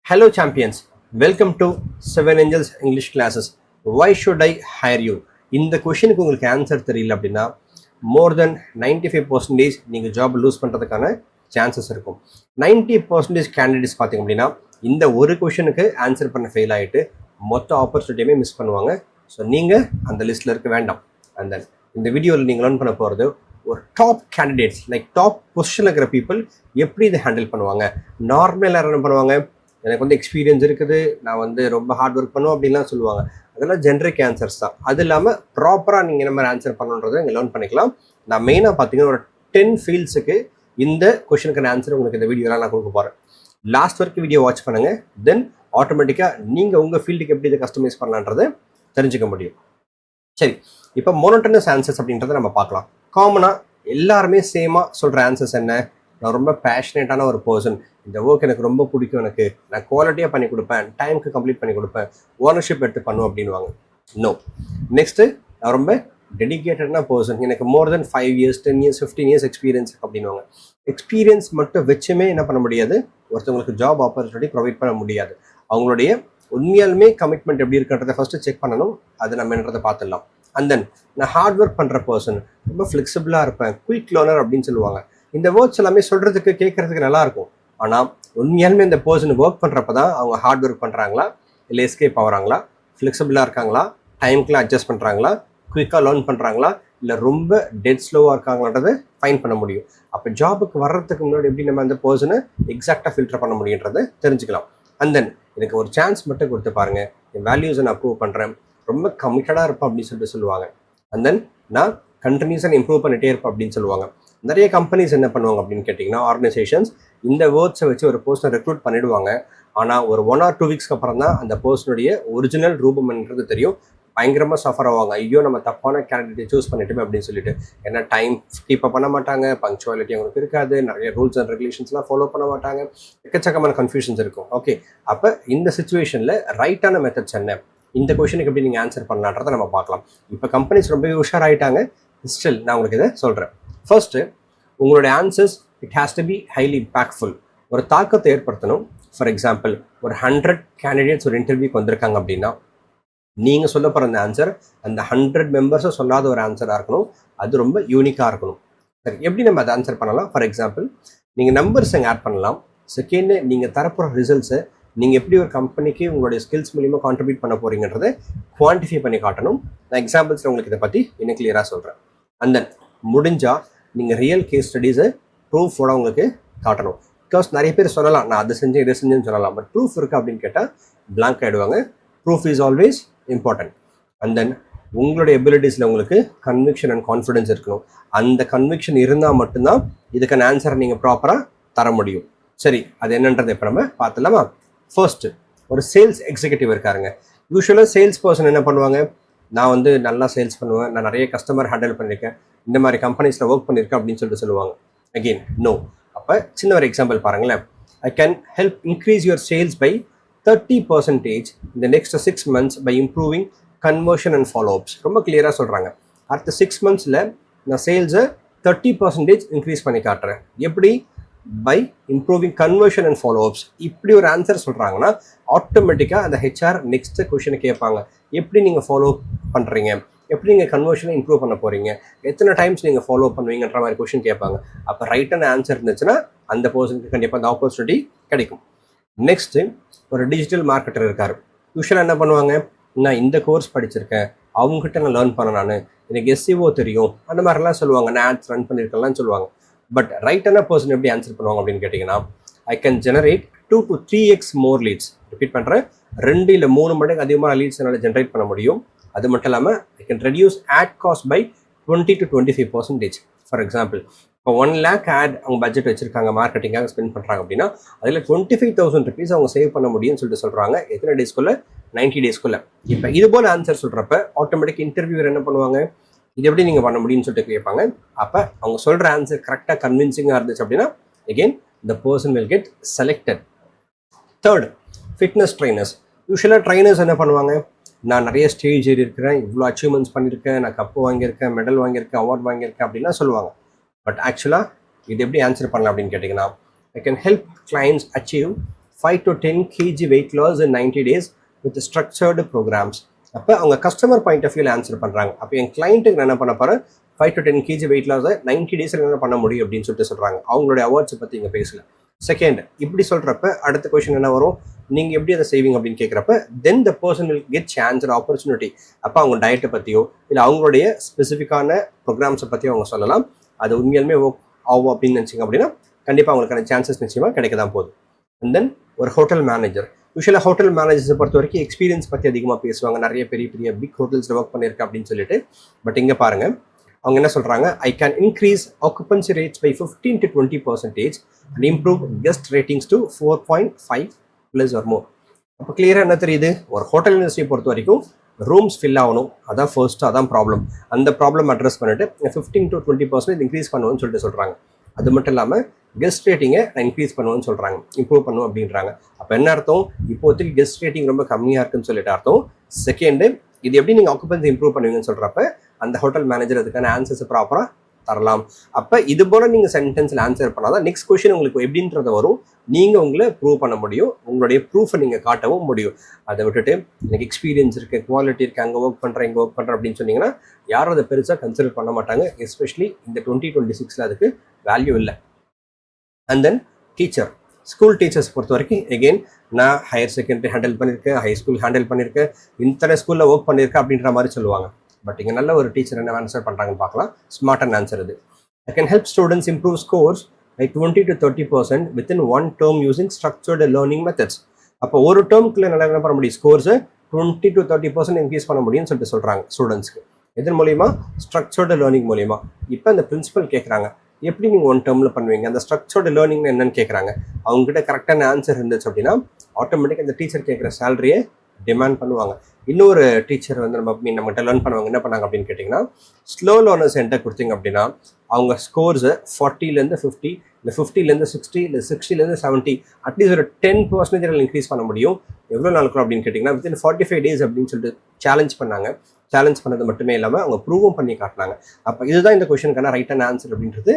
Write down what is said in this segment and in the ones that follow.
Hello champions, welcome to Seven Angels English classes. Why should I hire you? இந்த கொஷனுக்கு உங்களுக்கு answer தெரியல அப்படின்னா மோர் தென் 95% நீங்கள் ஜாப் லூஸ் பண்ணுறதுக்கான சான்சஸ் இருக்கும். 90% கேண்டிடேட்ஸ் பார்த்தீங்க அப்படின்னா இந்த ஒரு கொஷனுக்கு ஆன்சர் பண்ண ஃபெயில் ஆகிட்டு மொத்த ஆப்பர்ச்சுனிட்டியுமே மிஸ் பண்ணுவாங்க. ஸோ நீங்கள் அந்த லிஸ்ட்டில் இருக்க வேண்டாம். அண்ட் தென் இந்த வீடியோவில் நீங்கள் லேர்ன் பண்ண போகிறது ஒரு டாப் கேண்டிடேட்ஸ் டாப் பொசிஷனில் இருக்கிற பீப்புள் எப்படி இதை ஹேண்டில் பண்ணுவாங்க. நார்மலாக என்ன பண்ணுவாங்க, எனக்கு எக்ஸ்பீரியன்ஸ் இருக்குது, நான் ரொம்ப ஹார்ட் ஒர்க் பண்ணுவோம் அப்படின்லாம் சொல்லுவாங்க. அதெல்லாம் ஜென்ரிக் ஆன்சர்ஸ் தான். அது இல்லாமல் ப்ராப்பராக நீங்கள் என்ன மாதிரி ஆன்சர் பண்ணணுன்றதை நீங்கள் லேர்ன் பண்ணிக்கலாம். நான் மெயினாக பார்த்தீங்கன்னா ஒரு 10 ஃபீல்ட்ஸுக்கு இந்த கொஷனுக்கான ஆன்சர் உங்களுக்கு இந்த வீடியோலாம் நான் கொடுக்க போகிறேன். லாஸ்ட் வரைக்கும் வீடியோ வாட்ச் பண்ணுங்கள். தென் ஆட்டோமேட்டிக்காக நீங்கள் உங்கள் ஃபீல்டுக்கு எப்படி இதை கஸ்டமைஸ் பண்ணலான்றதை தெரிஞ்சுக்க முடியும். சரி, இப்போ மோனோட்டனஸ் ஆன்சர்ஸ் அப்படின்றத நம்ம பார்க்கலாம். காமனாக எல்லாருமே சேமாக சொல்கிற ஆன்சர்ஸ் என்ன? நான் ரொம்ப பேஷனேட்டான ஒரு பர்சன், இந்த ஒர்க் எனக்கு ரொம்ப பிடிக்கும், எனக்கு நான் குவாலிட்டியாக பண்ணி கொடுப்பேன், டைமுக்கு கம்ப்ளீட் பண்ணி கொடுப்பேன், ஓனர்ஷிப் எடுத்து பண்ணுவோம் அப்படின்வாங்க. நோ. நெக்ஸ்ட்டு, நான் ரொம்ப டெடிக்கேட்டடான பர்சன், எனக்கு மோர் தென் 5 years 10 years 15 years எக்ஸ்பீரியன்ஸ் அப்படின்வாங்க. எக்ஸ்பீரியன்ஸ் மட்டும் வச்சுமே என்ன பண்ண முடியாது, ஒருத்தவங்களுக்கு ஜாப் ஆப்பர்ச்சுனிட்டி ப்ரொவைட் பண்ண முடியாது. அவங்களுடைய உண்மையாலுமே கமிட்மெண்ட் எப்படி இருக்குன்றதை ஃபஸ்ட்டு செக் பண்ணணும். அது நம்ம என்னன்றதை பார்த்துடலாம். அண்ட் தென் நான் ஹார்ட் ஒர்க் பண்ணுற பர்சன், ரொம்ப ஃப்ளெக்சிபிளாக இருப்பேன், குயிக் லேர்னர் அப்படின்னு சொல்லுவாங்க. இந்த வேர்ட்ஸ் எல்லாமே சொல்கிறதுக்கு கேட்குறதுக்கு நல்லாயிருக்கும். ஆனால் உண்மையாலுமே இந்த பர்சன் ஒர்க் பண்ணுறப்ப தான் அவங்க ஹார்ட் ஒர்க் பண்ணுறாங்களா, இல்லை எஸ்கேப் ஆகிறாங்களா, ஃப்ளெக்சிபிளாக இருக்காங்களா, டைமுக்குலாம் அட்ஜஸ்ட் பண்ணுறாங்களா, குயிக்காக லேர்ன் பண்ணுறாங்களா, இல்லை ரொம்ப டெட் ஸ்லோவாக இருக்காங்கன்றதை ஃபைன் பண்ண முடியும். அப்போ ஜாபுக்கு வர்றதுக்கு முன்னாடி எப்படி நம்ம அந்த பர்சனை எக்ஸாக்டாக ஃபில்டர் பண்ண முடியுன்றதை தெரிஞ்சுக்கலாம். அண்ட் தென் எனக்கு ஒரு சான்ஸ் மட்டும் கொடுத்து பாருங்கள், என் வேல்யூஸை நான் அப்ரூவ் பண்ணுறேன், ரொம்ப கமிட்டடாக இருப்பேன் அப்படின்னு சொல்லுவாங்க. அண்ட் தென் நான் கண்டினியூஸாக இம்ப்ரூவ் பண்ணிகிட்டே இருப்பேன் அப்படின்னு சொல்லுவாங்க. நிறைய கம்பெனிஸ் என்ன பண்ணுவாங்க அப்படின்னு கேட்டிங்கன்னா, ஆர்கனைசேஷன்ஸ் இந்த வேர்ட்ஸை வச்சு ஒரு பர்சனை ரெக்ரூட் பண்ணிவிடுவாங்க. ஆனால் ஒரு 1 or 2 weeks அப்புறம் தான் அந்த பர்சனுடைய ஒரிஜினல் ரூபம்ன்றது தெரியும். பயங்கரமாக சஃபர் ஆவாங்க. ஐயோ, நம்ம தப்பான கேண்டிடேட்டை சூஸ் பண்ணிட்டோமே அப்படின்னு சொல்லிட்டு. ஏன்னா டைம் கீப்பப் பண்ண மாட்டாங்க, பங்க்சுவாலிட்டி அவங்களுக்கு இருக்காது, நிறைய ரூல்ஸ் அண்ட் ரெகுலேஷன்ஸ்லாம் ஃபாலோ பண்ண மாட்டாங்க, எக்கச்சக்கமான கன்ஃபியூஷன்ஸ் இருக்கும். ஓகே, அப்போ இந்த சுச்சுவேஷனில் ரைட்டான மெத்தட்ஸ் என்ன, இந்த கொஷனுக்கு எப்படி நீங்கள் ஆன்சர் பண்ணலான்றதை நம்ம பார்க்கலாம். இப்போ கம்பெனிஸ் ரொம்பவே உஷாராயிட்டாங்க. ஸ்டில் நான் உங்களுக்கு இதை சொல்கிறேன். ஃபர்ஸ்ட்டு, உங்களுடைய answers it has to be highly impactful. ஒரு தாக்கத்தை ஏற்படுத்தணும். ஃபார் எக்ஸாம்பிள், ஒரு 100 கேண்டிடேட்ஸ் ஒரு இன்டர்வியூக்கு வந்திருக்காங்க அப்படின்னா நீங்கள் சொல்ல போகிற அந்த ஆன்சர் அந்த 100 மெம்பர்ஸும் சொல்லாத ஒரு ஆன்சராக இருக்கணும். அது ரொம்ப யூனிக்காக இருக்கணும். சரி, எப்படி நம்ம அதை ஆன்சர் பண்ணலாம்? ஃபார் எக்ஸாம்பிள், நீங்கள் நம்பர்ஸ் அங்கே ஆட் பண்ணலாம். செகண்டு, நீங்கள் தரப்போகிற ரிசல்ட்ஸை நீங்கள் எப்படி ஒரு கம்பெனிக்கு உங்களுடைய ஸ்கில்ஸ் மூலிமா கான்ட்ரிபியூட் பண்ண போகிறீங்கன்றதை குவான்டிஃபை பண்ணி காட்டணும். நான் எக்ஸாம்பிள்ஸில் உங்களுக்கு இதை பற்றி இன்னும் கிளியராக சொல்கிறேன். அண்ட் தென் முடிஞ்சால் நீங்கள் ரியல் கேஸ் ஸ்டடீஸை ப்ரூஃபோட உங்களுக்கு காட்டணும். பிகாஸ் நிறைய பேர் சொல்லலாம், நான் அதை செஞ்சேன் இதை செஞ்சேன்னு சொல்லலாம், பட் ப்ரூஃப் இருக்குது அப்படின்னு கேட்டால் பிளாங்க் ஆகிடுவாங்க. Proof is always important. And then உங்களுடைய எபிலிட்டிஸில் உங்களுக்கு கன்விக்ஷன் அண்ட் கான்ஃபிடன்ஸ் இருக்கணும். அந்த கன்விக்ஷன் இருந்தால் மட்டும்தான் இதுக்கான ஆன்சரை நீங்கள் ப்ராப்பராக தர முடியும். சரி, அது என்னன்றதை இப்போ நம்ம பார்த்துலாமா? ஃபர்ஸ்ட்டு, ஒரு சேல்ஸ் எக்ஸிக்யூட்டிவ் இருக்காருங்க. யூஸ்வலாக சேல்ஸ் பர்சன் என்ன பண்ணுவாங்க, நான் நல்லா சேல்ஸ் பண்ணுவேன், நான் நிறைய கஸ்டமர் ஹேண்டில் பண்ணியிருக்கேன், இந்த மாதிரி கம்பெனிஸில் ஒர்க் பண்ணியிருக்கேன் அப்படின்னு சொல்லுவாங்க. Again no. அப்போ சின்ன ஒரு எக்ஸாம்பிள் பாருங்களேன். I can help increase your sales by 30% in the next 6 months by improving conversion and follow-ups. ரொம்ப கிளியராக சொல்கிறாங்க. அடுத்த 6 monthsல நான் சேல்ஸை 30% இன்க்ரீஸ் பண்ணி காட்டுறேன். எப்படி? By improving conversion and follow ups. இப்படி ஒரு ஆன்சர் சொல்கிறாங்கன்னா ஆட்டோமேட்டிக்காக அந்த ஹெச்ஆர் நெக்ஸ்ட் கொஷனை கேட்பாங்க. எப்படி நீங்கள் ஃபாலோ பண்ணுறீங்க, எப்படி நீங்கள் கன்வர்ஷனை இம்ப்ரூவ் பண்ண போகிறீங்க, எத்தனை டைம்ஸ் நீங்கள் ஃபாலோ பண்ணுவீங்கன்ற மாதிரி கொஷின் கேட்பாங்க. அப்போ ரைட்டான ஆன்சர் இருந்துச்சுன்னா அந்த பர்சனுக்கு கண்டிப்பாக அந்த ஆப்பர்ச்சுனிட்டி கிடைக்கும். நெக்ஸ்ட்டு, ஒரு டிஜிட்டல் மார்க்கெட்டர் இருக்கார். யூஸ்வலாக என்ன பண்ணுவாங்க, நான் இந்த கோர்ஸ் படிச்சிருக்கேன், அவங்ககிட்ட நான் லேர்ன் பண்ண, நான் எனக்கு SEO தெரியும், அந்த மாதிரிலாம் சொல்லுவாங்க, நான் ஆட்ஸ் ரன் பண்ணியிருக்கேன்லாம் சொல்லுவாங்க. பட் ரைட்டான பர்சன் எப்படி ஆன்சர் பண்ணுவாங்க அப்படின்னு கேட்டிங்கன்னா, I can generate 2 to 3x more leads. Repeat பண்ணுறேன், 2 இல்லை 3 மடங்கு அதிகமான லீட்ஸ் என்னால் ஜென்ரேட் பண்ண முடியும். அது மட்டும் இல்லாமல் I can reduce ad cost by 20 to 25%. For example, இப்போ 1 lakh ஆட் அவங்க பட்ஜெட் வச்சுருக்காங்க, மார்க்கெட்டிங்காக ஸ்பெண்ட் பண்ணுறாங்க அப்படின்னா அதில் 25,000 rupees அவங்க சேவ் பண்ண முடியும்னு சொல்கிறாங்க. எத்தனை டேஸ்க்குள்ளே? 90 daysக்குள்ளே. இப்போ இது போல் ஆன்சர் சொல்கிறப்ப ஆட்டோமேட்டிக் இன்டர்வியூவர் என்ன பண்ணுவாங்க, இது எப்படி நீங்கள் பண்ண முடியும்னு சொல்லிட்டு கேட்பாங்க. அப்போ அவங்க சொல்கிற ஆன்சர் கரெக்டாக கன்வின்சிங்காக இருந்துச்சு அப்படின்னா again the person will get selected. Third, fitness trainers. யூஸ்வலாக ட்ரைனர்ஸ் என்ன பண்ணுவாங்க, நான் நிறைய ஸ்டேஜ் ஏறி இருக்கிறேன், இவ்வளோ அச்சீவ்மெண்ட்ஸ் பண்ணியிருக்கேன், நான் கப்பு வாங்கியிருக்கேன், மெடல் வாங்கியிருக்கேன், அவார்ட் வாங்கியிருக்கேன் அப்படின்லாம் சொல்லுவாங்க. பட் ஆக்சுவலாக இது எப்படி ஆன்சர் பண்ணலாம் அப்படின்னு கேட்டிங்கன்னா, I can help clients achieve 5 to 10 kg weight loss in 90 days with structured programs. அப்போ அவங்க கஸ்டமர் பாயிண்ட் ஆஃப் வியூவில் ஆன்சர் பண்ணுறாங்க. அப்போ என் கிளைண்ட்டுக்கு நான் என்ன பண்ண போகிறேன், 5 to 10 kg வெயிட் லாஸை 90 டேஸில் என்ன பண்ண முடியும் அப்படின்னு சொல்லிட்டு சொல்கிறாங்க. அவங்களுடைய அவார்ட்ஸை பற்றி இங்கே பேசல. செகண்ட், இப்படி சொல்கிறப்ப அடுத்த கொஸ்டின் என்ன வரும், நீங்கள் எப்படி அதை செய்வீங்க அப்படின்னு கேட்குறப்ப then the person will get chance or opportunity. அப்போ அவங்க டயட்டை பற்றியோ இல்லை அவங்களுடைய ஸ்பெசிஃபிக்கான ப்ரோக்ராம்ஸை பற்றியோ அவங்க சொல்லலாம். அது உண்மையாலுமே ஆகும் அப்படின்னு நினச்சிங்க அப்படின்னா கண்டிப்பாக அவங்களுக்கான சான்சஸ் நிச்சயமாக கிடைக்க தான் போகுது. அண்ட் தென் ஒரு ஹோட்டல் மேனேஜர், யூஸ்வலாக ஹோட்டல் மேனேஜர்ஸை பொறுத்த வரைக்கும் எக்ஸ்பீரியன்ஸ் பற்றி அதிகமாக பேசுவாங்க. நிறைய பெரிய பெரிய பிக் ஹோட்டல்ஸில் ஒர்க் பண்ணியிருக்கேன் அப்படின்னு சொல்லிட்டு. பட் இங்கே பாருங்கள், அவங்க என்ன சொல்கிறாங்க, I can increase occupancy rates by 15 to 20% and improve guest ratings to 4.5 plus or more. அப்போ கிளியராக என்ன தெரியுது, ஒரு ஹோட்டல் இண்டஸ்ட்ரியை பொறுத்த வரைக்கும் ரூம்ஸ் ஃபில் ஆகணும், அதான் ஃபர்ஸ்ட், அதான் ப்ராப்ளம். அந்த ப்ராப்ளம் அட்ரஸ் பண்ணிட்டு 15 to 20% இன்க்ரீஸ் பண்ணுவோன்னு சொல்லிட்டு சொல்கிறாங்க. அது மட்டும் இல்லாமல் கெஸ்ட் ரேட்டிங்கை நான் இன்க்ரீஸ் பண்ணுவேன்னு சொல்கிறாங்க, இம்ப்ரூவ் பண்ணுவோம் அப்படின்றாங்க. அப்போ என்ன அர்த்தம், இப்போதைக்கு கெஸ்ட் ரேட்டிங் ரொம்ப கம்மியாக இருக்குன்னு சொல்லிட்டு அர்த்தம். செகண்டு, இது எப்படி நீங்கள் ஆக்குபன்சி இம்ப்ரூவ் பண்ணுவீங்கன்னு சொல்கிறப்ப அந்த ஹோட்டல் மேனேஜர் அதுக்கான ஆன்சர்ஸ் ப்ராப்பராக தரலாம். அப்போ இது போல் நீங்கள் சென்டென்ஸில் ஆன்சர் பண்ணாதான் நெக்ஸ்ட் கொஸ்டின் உங்களுக்கு எப்படின்றது வரும், நீங்கள் உங்களை ப்ரூவ் பண்ண முடியும், உங்களுடைய ப்ரூஃபை நீங்கள் காட்டவும் முடியும். அதை விட்டுட்டு எனக்கு எக்ஸ்பீரியன்ஸ் இருக்குது, குவாலிட்டி இருக்குது, அங்கே ஒர்க் பண்ணுறேன், இங்கே ஒர்க் பண்ணுறேன் அப்படின்னு சொன்னீங்கன்னா யாரும் அதை பெருசாக கன்சிடர் பண்ண மாட்டாங்க. எஸ்பெஷலி இந்த 2026 அதுக்கு வேல்யூ இல்லை. And then teacher, school teachers பொறுத்த வரைக்கும் எகெயின் நான் ஹையர் செகண்டரி ஹேண்டில் பண்ணியிருக்கேன், ஹை ஸ்கூல் ஹேண்டில் பண்ணியிருக்கேன், இத்தனை ஸ்கூலில் ஒர்க் பண்ணியிருக்கேன் அப்படின்ற மாதிரி சொல்லுவாங்க. பட் இங்கே நல்ல ஒரு டீச்சர் என்ன ஆன்சர் பண்ணுறாங்கன்னு பார்க்கலாம். ஸ்மார்ட் அண்ட் ஆன்சர் இது. I can help students improve scores by 20 to 30% within 1 term using structured learning methods. அப்போ ஒரு டேர்முக்குள்ள நல்லா என்ன பண்ண முடியும், ஸ்கோர்ஸை 20 to 30% இன்க்ரீஸ் பண்ண முடியும்னு சொல்லிட்டு சொல்கிறாங்க ஸ்டூடெண்ட்ஸ்க்கு. இதன் மூலிமா ஸ்ட்ரக்சர்டு லேர்னிங் மூலிமா. இப்போ இந்த பிரின்சிபல் கேட்குறாங்க, எப்படி நீங்கள் 1 termல பண்ணுவீங்க, அந்த ஸ்ட்ரக்சர்டு லேர்னிங்னு என்னன்னு கேட்குறாங்க. அவங்ககிட்ட கரெக்டான ஆன்சர் இருந்துச்சு அப்படின்னா ஆட்டோமேட்டிக்காக அந்த டீச்சர் கேட்குற சேலரியை டிமாண்ட் பண்ணுவாங்க. இன்னொரு டீச்சர் வந்து நம்மகிட்ட லேர்ன் பண்ணுவாங்க, என்ன பண்ணாங்க அப்படின்னு கேட்டிங்கன்னா, ஸ்லோ லேர்னர்ஸ் என்கிட்ட கொடுத்தீங்க அப்படின்னா அவங்க ஸ்கோர்ஸை 40லேருந்து 50, இல்லை 50லேருந்து 60, இல்லை 60லேருந்து 70, அட்லீஸ்ட் ஒரு 10% இன்க்ரீஸ் பண்ண முடியும். எவ்வளோ நாளுக்கு அப்படின்னு கேட்டிங்கன்னா வித்தின் 45 days அப்படின்னு சொல்லிட்டு சேலஞ்ச் பண்ணாங்க. சேலஞ்ச் பண்ணது மட்டுமே இல்லாமல் அவங்க ப்ரூவும் பண்ணி காட்டினாங்க. அப்போ இதுதான் இந்த கொஷனுக்கான ரைட்டான ஆன்சர் அப்படின்றது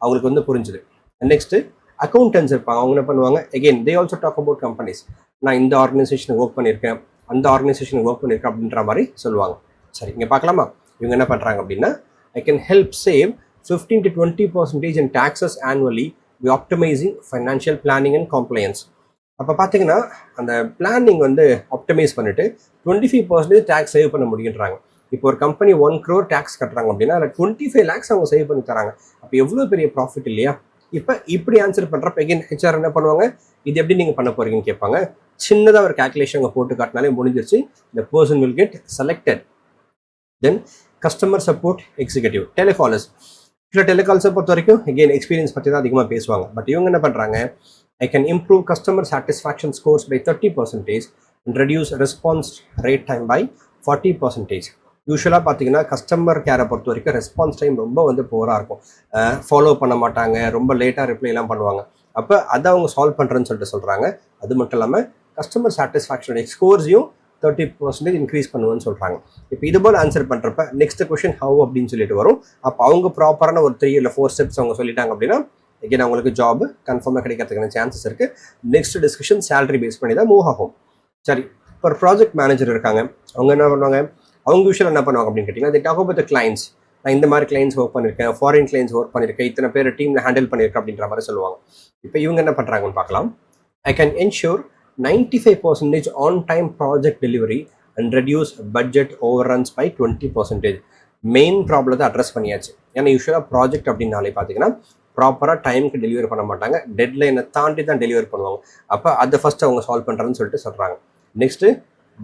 அவங்களுக்கு வந்து புரிஞ்சுது. நெக்ஸ்ட்டு அக்கௌண்டன்ஸ் இருப்பாங்க, அவங்க என்ன பண்ணுவாங்க, again they also talk about companies. நான் இந்த ஆர்கனைசேஷனுக்கு ஒர்க் பண்ணியிருக்கேன், அந்த ஆர்கனைசேஷனுக்கு ஒர்க் பண்ணியிருக்கேன் அப்படின்ற மாதிரி சொல்லுவாங்க. சரி, இங்கே பார்க்கலாமா, இவங்க என்ன பண்ணுறாங்க அப்படின்னா, ஐ can help save 15 to 20% in taxes annually by optimizing financial planning and compliance. அப்போ பார்த்தீங்கன்னா அந்த பிளானிங் வந்து ஆப்டிமைஸ் பண்ணிட்டு 25% டேக்ஸ் சேவ் பண்ண முடியுன்றாங்க. இப்போ ஒரு கம்பெனி 1 crore டேக்ஸ் கட்டுறாங்க அப்படின்னா அதில் 25 lakhs அவங்க சேவ் பண்ணி தராங்க. அப்போ எவ்வளோ பெரிய ப்ராஃபிட் இல்லையா. இப்போ இப்படி ஆன்சர் பண்ணுறப்ப எகைன் ஹெச்ஆர் என்ன பண்ணுவாங்க, இது எப்படி நீங்கள் பண்ண போறீங்கன்னு கேட்பாங்க. சின்னதாக ஒரு கேல்குலேஷன் அவங்க போட்டு காட்டினாலே முடிஞ்சிருச்சு. the person will get selected. Then customer support executive, telecallers. டெலிகால்ஸை பொறுத்த வரைக்கும் எகைன் எக்ஸ்பீரியன்ஸ் பற்றி தான் அதிகமாக பேசுவாங்க. பட் இவங்க என்ன பண்ணுறாங்க, I can improve customer satisfaction scores by 30% and reduce response rate time by 40%. யூஸ்வலாக பார்த்தீங்கன்னா கஸ்டமர் கேரை பொறுத்த வரைக்கும் ரெஸ்பான்ஸ் டைம் ரொம்ப வந்து போராக இருக்கும், ஃபாலோ பண்ண மாட்டாங்க, ரொம்ப லேட்டாக ரிப்ளைலாம் பண்ணுவாங்க. அப்போ அதை அவங்க சால்வ் பண்ணுறேன்னு சொல்லிட்டு சொல்கிறாங்க. அது மட்டும் இல்லாமல் கஸ்டமர் சாட்டிஸ்ஃபேக்ஷனுடைய ஸ்கோர்ஸையும் 30% இன்க்ரீஸ் பண்ணுவேன்னு சொல்கிறாங்க. இப்போ இது போல் ஆன்சர் பண்ணுறப்ப நெக்ஸ்ட் கொஷின் ஹவ் அப்படின்னு சொல்லிட்டு வரும். அப்போ அவங்க ப்ராப்பரான ஒரு 3 இல்லை 4 steps அவங்க சொல்லிட்டாங்க அப்படின்னா எகைன் அவங்களுக்கு ஜாப் கன்ஃபார்மாக கிடைக்கிறதுக்கான சான்சஸ் இருக்குது. நெக்ஸ்ட் டிஸ்கஷன் சேலரி பேஸ் பண்ணி தான் மூவ் ஆகும். சரி, இப்போ ஒரு ப்ராஜெக்ட் மேனேஜர் இருக்காங்க, அவங்க என்ன பண்ணுவாங்க, அவங்க யூஸ்வலாக என்ன பண்ணுவாங்க அப்படின்னு கேட்டிங்கன்னா, they talk about the clients. நான் இந்த மாதிரி கிளைண்ட்ஸ் ஒர்க் பண்ணியிருக்கேன், ஃபாரின் கிளைண்ட்ஸ் ஒர்க் பண்ணியிருக்கேன், இத்தனை பேர் டீமில் ஹேண்டில் பண்ணியிருக்கேன் அப்படின்ற மாதிரி சொல்லுவாங்க. இப்போ இவங்க என்ன பண்ணுறாங்கன்னு பார்க்கலாம். I can ensure 95% on time project delivery and reduce budget overruns by 20%. Main ப்ராப்ளத்தை அட்ரஸ் பண்ணியாச்சு. ஏன்னா யூஸ்வலாக ப்ராஜெக்ட் அப்படின்னாலே பார்த்தீங்கன்னா ப்ராப்பராக டைமுக்கு டெலிவரி பண்ண மாட்டாங்க, டெட்லைனை தாண்டி தான் டெலிவரி பண்ணுவாங்க. அப்போ அதை ஃபஸ்ட்டு அவங்க சால்வ் பண்ணுறேன்னு சொல்லிட்டு சொல்கிறாங்க. Next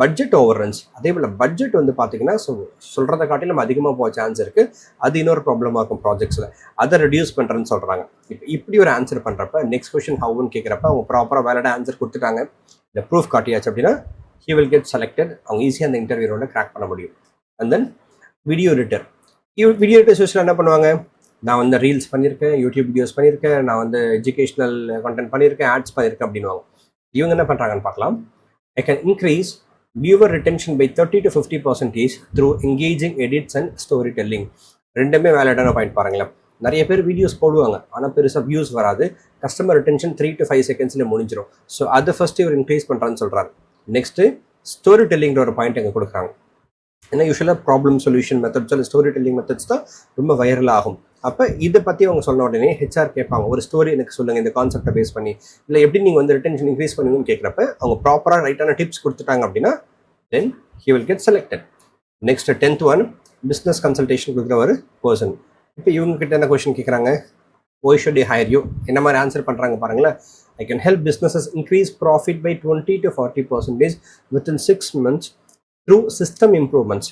budget over runs. அதே போல் பட்ஜெட் வந்து பார்த்தீங்கன்னா சொல்கிறத காட்டி நம்ம அதிகமாக போக சான்ஸ் இருக்குது, அது இன்னொரு ப்ராப்ளமாக இருக்கும் ப்ராஜெக்ட்ஸில், அதை ரெடியூஸ் பண்ணுறேன்னு சொல்கிறாங்க. இப்போ இப்படி ஒரு ஆன்சர் பண்ணுறப்ப நெக்ஸ்ட் கொஸ்டின் ஹவுன்னு கேட்குறப்ப அவங்க ப்ராப்பராக வேலிடாக ஆன்சர் கொடுத்துட்டாங்க, இந்த ப்ரூஃப் காட்டியாச்சு அப்படின்னா he will get selected. அவங்க ஈஸியாக அந்த இன்டர்வியூ ரவுண்டை கிராக் பண்ண முடியும். And then video editor. Video editor யூஸ்வலாக என்ன பண்ணுவாங்க, நான் வந்து ரீல்ஸ் பண்ணியிருக்கேன், யூடியூப் வீடியோஸ் பண்ணியிருக்கேன், நான் வந்து எஜுகேஷ்னல் கண்டென்ட் பண்ணியிருக்கேன், ஆட்ஸ் பண்ணியிருக்கேன் அப்படின்வாங்க. இவங்க என்ன பண்ணுறாங்கன்னு பார்க்கலாம். I can increase viewer retention by 30 to 50% through engaging edits and storytelling. ரெண்டுமே வேலிடான பாயிண்ட் பாருங்களேன். நிறைய பேர் வீடியோஸ் போடுவாங்க, ஆனால் பெருசாக வியூஸ் வராது. கஸ்டமர் ரிட்டென்ஷன் 3 to 5 செகண்ட்ஸில் முடிஞ்சிடும். ஸோ அதை ஃபஸ்ட்டு இவர் இன்க்ரீஸ் பண்ணுறான்னு சொல்கிறாரு. நெக்ஸ்ட்டு ஸ்டோரி டெல்லிங்கிற ஒரு பாயிண்ட் எங்கே கொடுக்குறாங்க. ஏன்னா யூஸ்வலாக ப்ராப்ளம் சொல்யூஷன் மெத்தட்ஸ் இல்லை ஸ்டோரி டெல்லிங் மெத்தட்ஸ் தான் ரொம்ப வைரல் ஆகும். அப்போ இதை பற்றி அவங்க சொன்ன உடனே ஹெச்ஆர் கேட்பாங்க, ஒரு ஸ்டோரி எனக்கு சொல்லுங்கள் இந்த கான்செப்டை பேஸ் பண்ணி, இல்லை எப்படி நீங்கள் வந்து ரிட்டென்ஷன் இன்க்ரீஸ் பண்ணுவீங்கன்னு கேட்குறப்ப அவங்க ப்ராப்பராக ரைட்டான டிப்ஸ் கொடுத்துட்டாங்க அப்படின்னா then he will get selected. Next 10th one, business consultation கொடுக்குற ஒரு பர்சன். இப்போ இவங்ககிட்ட என்ன கொஸ்டின் கேட்குறாங்க, why should I higher you, என்ன மாதிரி ஆன்சர் பண்ணுறாங்க பாருங்களேன். I can help businesses increase profit by 20 to 40% within 6 months through system improvements.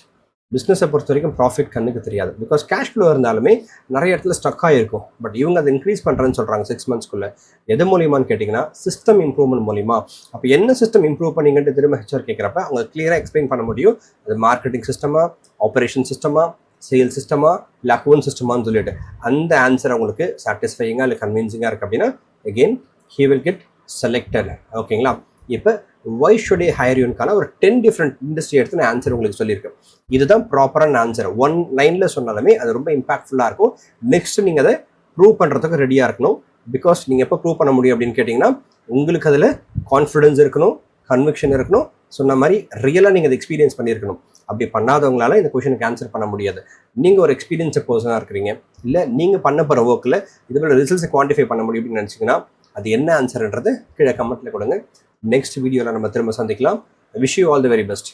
பிஸ்னஸை பொறுத்த வரைக்கும் ப்ராஃபிட் கண்ணுக்கு தெரியாது, பிகாஸ் கேஷ் ஃப்ளோ இருந்தாலுமே நிறைய இடத்துல ஸ்டக் ஆகிருக்கும். பட் இவங்க அதை இன்க்ரீஸ் பண்ணுறேன்னு சொல்கிறாங்க 6 monthsக்குள்ளே. எது மூலியமான்னு கேட்டிங்கன்னா சிஸ்டம் இம்ப்ரூவ்மெண்ட் மூலிமா. அப்போ என்ன சிஸ்டம் இம்ப்ரூவ் பண்ணிங்கன்ட்டு திரும்ப ஹெச்ஆர் கேட்குறப்ப அவங்க கிளியராக எக்ஸ்பிளைன் பண்ண முடியும். அது மார்க்கெட்டிங் சிஸ்டமா, ஆப்ரேஷன் சிஸ்டமா, சேல் சிஸ்டமா, இல்லை அக்கௌண்ட் சிஸ்டமான்னு சொல்லிட்டு அந்த ஆன்சர் அவங்களுக்கு சாட்டிஸ்ஃபையிங்காக இல்லை கன்வின்சிங்காக இருக்குது அப்படின்னா again he will get selected. ஓகேங்களா. இப்போ why should I hire you-க்கான ஒரு 10 டிஃப்ரெண்ட் இண்டஸ்ட்ரி எடுத்து நான் ஆன்சர் உங்களுக்கு சொல்லியிருக்கேன். இதுதான் ப்ராப்பரான ஆன்சர். 1 லைனில் சொன்னாலுமே அது ரொம்ப இம்பாக்ட்ஃபுல்லாக இருக்கும். நெக்ஸ்ட் நீங்கள் அதை ப்ரூவ் பண்ணுறதுக்கு ரெடியாக இருக்கணும். பிகாஸ் நீங்கள் எப்போ ப்ரூவ் பண்ண முடியும் அப்படின்னு கேட்டிங்கன்னா உங்களுக்கு அதில் கான்ஃபிடன்ஸ் இருக்கணும், கன்விக்ஷன் இருக்கணும், சொன்ன மாதிரி ரியலாக நீங்கள் அதை எக்ஸ்பீரியன்ஸ் பண்ணியிருக்கணும். அப்படி பண்ணாதவங்களால இந்த கொஷனுக்கு ஆன்சர் பண்ண முடியாது. நீங்கள் ஒரு எக்ஸ்பீரியன்ஸை பர்சனாக இருக்கிறீங்க, இல்லை நீங்கள் பண்ண போகிற ஒர்க்கில் இதுபோல் ரிசல்ட்ஸை குவான்டிஃபை பண்ண முடியும் அப்படின்னு நினச்சிங்கன்னா அது என்ன ஆன்சர்ன்றது கீழே கமெண்ட்டில் கொடுங்க. நெக்ஸ்ட் வீடியோவில் நம்ம திரும்ப சந்திக்கலாம். Wish you all the very best.